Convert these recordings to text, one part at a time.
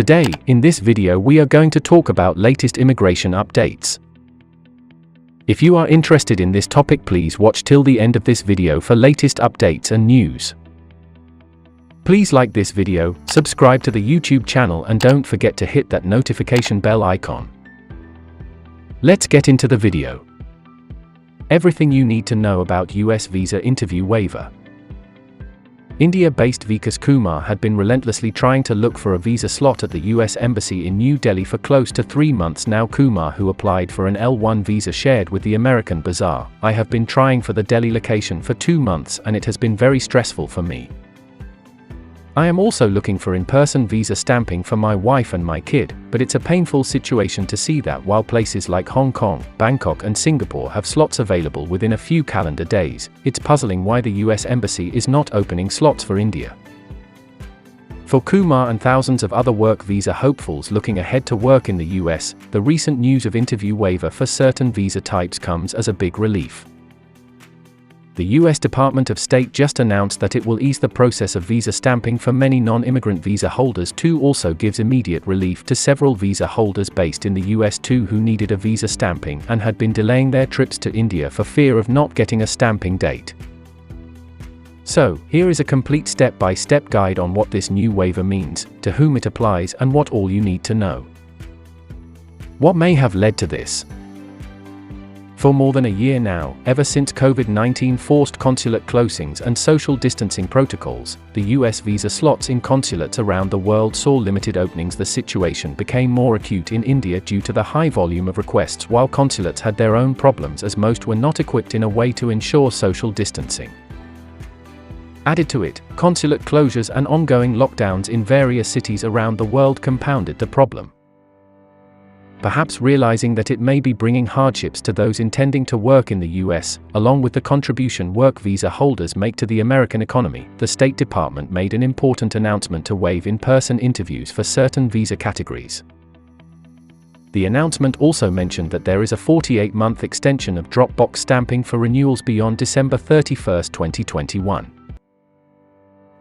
Today, in this video we are going to talk about latest immigration updates. If you are interested in this topic, please watch till the end of this video for latest updates and news. Please like this video, subscribe to the YouTube channel and don't forget to hit that notification bell icon. Let's get into the video. Everything you need to know about US visa interview waiver. India-based Vikas Kumar had been relentlessly trying to look for a visa slot at the US Embassy in New Delhi for close to 3 months now. Kumar, who applied for an L1 visa, shared with the American Bazaar, "I have been trying for the Delhi location for 2 months and it has been very stressful for me. I am also looking for in-person visa stamping for my wife and my kid, but it's a painful situation to see that while places like Hong Kong, Bangkok and Singapore have slots available within a few calendar days, it's puzzling why the US Embassy is not opening slots for India." For Kumar and thousands of other work visa hopefuls looking ahead to work in the US, the recent news of interview waiver for certain visa types comes as a big relief. The US Department of State just announced that it will ease the process of visa stamping for many non-immigrant visa holders too. Also gives immediate relief to several visa holders based in the US too who needed a visa stamping and had been delaying their trips to India for fear of not getting a stamping date. So, here is a complete step-by-step guide on what this new waiver means, to whom it applies and what all you need to know. What may have led to this? For more than a year now, ever since COVID-19 forced consulate closings and social distancing protocols, the US visa slots in consulates around the world saw limited openings. The situation became more acute in India due to the high volume of requests, while consulates had their own problems as most were not equipped in a way to ensure social distancing. Added to it, consulate closures and ongoing lockdowns in various cities around the world compounded the problem. Perhaps realizing that it may be bringing hardships to those intending to work in the US, along with the contribution work visa holders make to the American economy, the State Department made an important announcement to waive in-person interviews for certain visa categories. The announcement also mentioned that there is a 48-month extension of drop box stamping for renewals beyond December 31, 2021.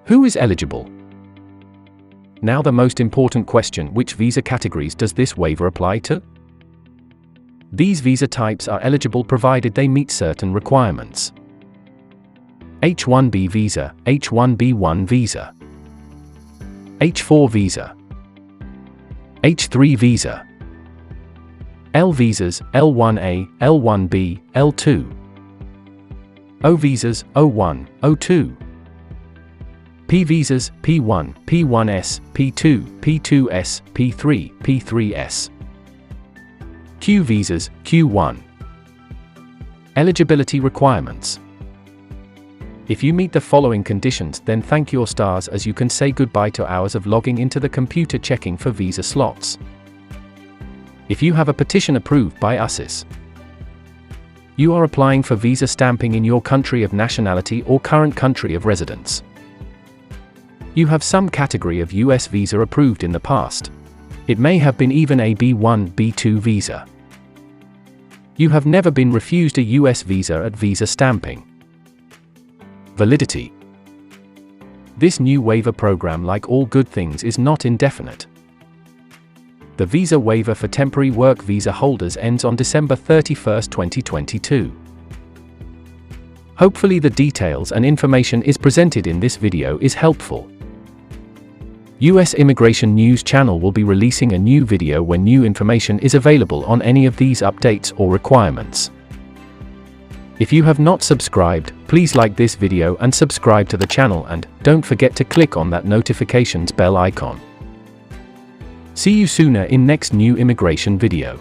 Who is eligible? Now the most important question: which visa categories does this waiver apply to? These visa types are eligible provided they meet certain requirements. H-1B visa, H-1B1 visa, H-4 visa, H-3 visa, L visas, L-1A, L-1B, L-2, O visas, O-1, O-2, P visas, P1, P1S, P2, P2S, P3, P3S. Q visas, Q1. Eligibility requirements. If you meet the following conditions, then thank your stars, as you can say goodbye to hours of logging into the computer checking for visa slots. If you have a petition approved by USCIS. You are applying for visa stamping in your country of nationality or current country of residence. You have some category of US visa approved in the past. It may have been even a B1, B2 visa. You have never been refused a US visa at visa stamping. Validity. This new waiver program, like all good things, is not indefinite. The visa waiver for temporary work visa holders ends on December 31, 2022. Hopefully the details and information is presented in this video is helpful. US Immigration News Channel will be releasing a new video when new information is available on any of these updates or requirements. If you have not subscribed, please like this video and subscribe to the channel, and don't forget to click on that notifications bell icon. See you sooner in next new immigration video.